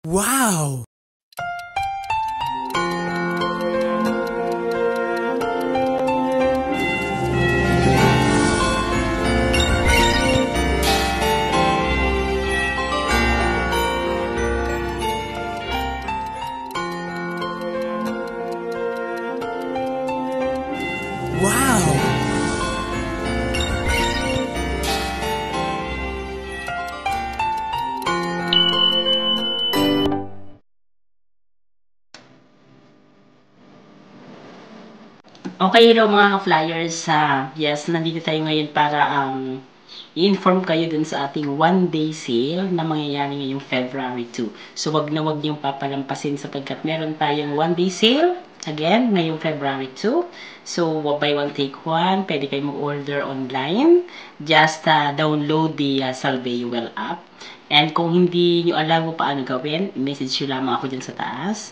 Wow! Wow! Okay, hello mga ka-flyers. Yes, nandito tayo ngayon para i-inform kayo dun sa ating one-day sale na mangyayari ngayong February 2. So, wag na wag niyong papalampasin sapagkat meron tayong one-day sale again ngayong February 2. So, buy one take one. Pwede kayo mag-order online. Just download the Salveuel app. And kung hindi nyo alam mo paano gawin, message nyo lamang ako dyan sa taas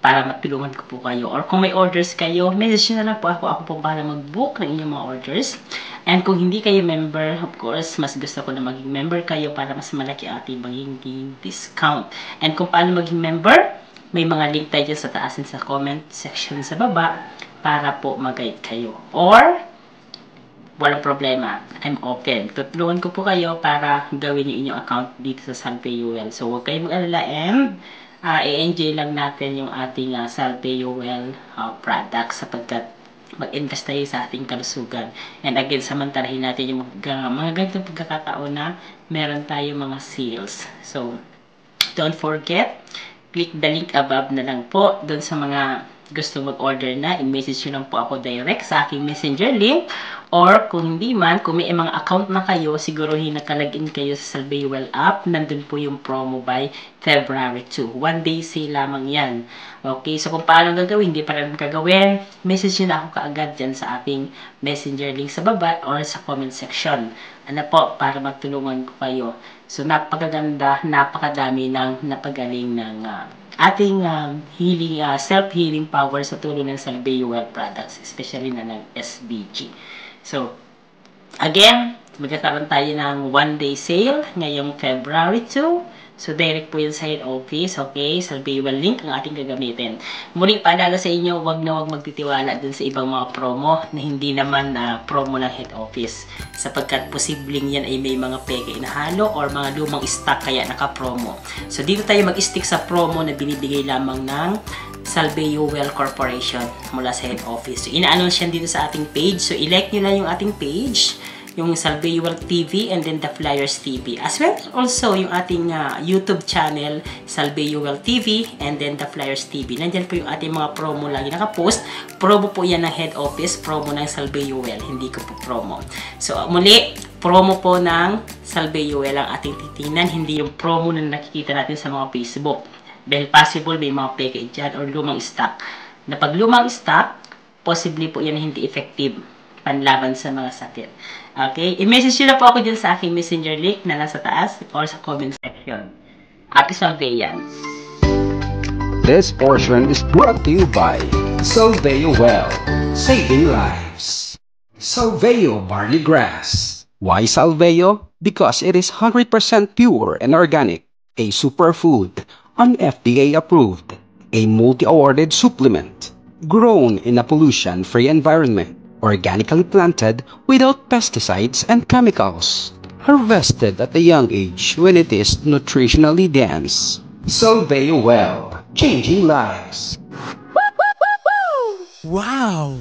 para matulungan ko po kayo. Or kung may orders kayo, message nyo na lang po ako. Ako po para mag-book ng inyong mga orders. And kung hindi kayo member, of course, mas gusto ko na maging member kayo para mas malaki ating magiging discount. And kung paano maging member, may mga link tayo dyan sa taas and sa comment section sa baba para po mag-guide kayo. Or, walang problema. I'm open. Tutulungan ko po kayo para gawin yung inyong account dito sa Salveuel. So, huwag kayong mag-alala and i-enjoy lang natin yung ating Salveuel product sapagkat mag-invest tayo sa ating kalusugan. And again, samantalahin natin yung mga ganitong pagkakataon na meron tayo mga sales. So, don't forget, click the link above na lang po doon sa mga gusto mag-order na, i-message nyo lang po ako direct sa aking messenger link. Or kung hindi man, kung may mga account na kayo, siguruhin nakalagin kayo sa Salveuel app. Nandun po yung promo by February 2. One day sale lamang yan. Okay, so kung paano gagawin, hindi pa rin gagawin, message nyo na ako kaagad dyan sa ating messenger link sa baba or sa comment section. Ano po, para magtulungan ko kayo. So, napakaganda, napakadami ng napagaling ng ating healing, self-healing power sa tulong ng Salveuel products, especially na ng SBG. So, again, magkakaroon tayo ng one-day sale ngayong February 2. So, direct po yun sa head office, okay? Salveuel link ang ating gagamitin. Muling paalala sa inyo, wag na wag magtitiwala dun sa ibang mga promo na hindi naman promo ng head office. Sapagkat posibleng yan ay may mga peke inahalo or mga lumang stock kaya naka-promo. So, dito tayo mag-stick sa promo na binibigay lamang ng Salveuel Corporation mula sa head office. So, ina-announce yan dito sa ating page. So, i-like nyo lang yung ating page, yung Salveuel TV and then the Flyers TV. As well also yung ating YouTube channel, Salveuel TV and then the Flyers TV. Nandyan po yung ating mga promo lagi nakapost. Promo po yan ng head office, promo ng Salveuel, hindi ko po promo. So muli, promo po ng Salveuel ang ating titingnan, hindi yung promo na nakikita natin sa mga Facebook. Dahil possible may mga peke dyan or lumang stock. Na pag lumang stock, possibly po yan hindi effective panlaban sa mga sakit. Okay? I-message nyo na po ako dyan sa aking messenger link na nasa taas or sa comment section. Happy surveillance! This portion is brought to you by Salveuel, saving lives. Salveo barley grass. Why Salveo? Because it is 100% pure and organic, a superfood, an FDA approved, a multi-awarded supplement, grown in a pollution-free environment, organically planted without pesticides and chemicals, harvested at a young age when it is nutritionally dense. Salveuel, changing lives. Wow!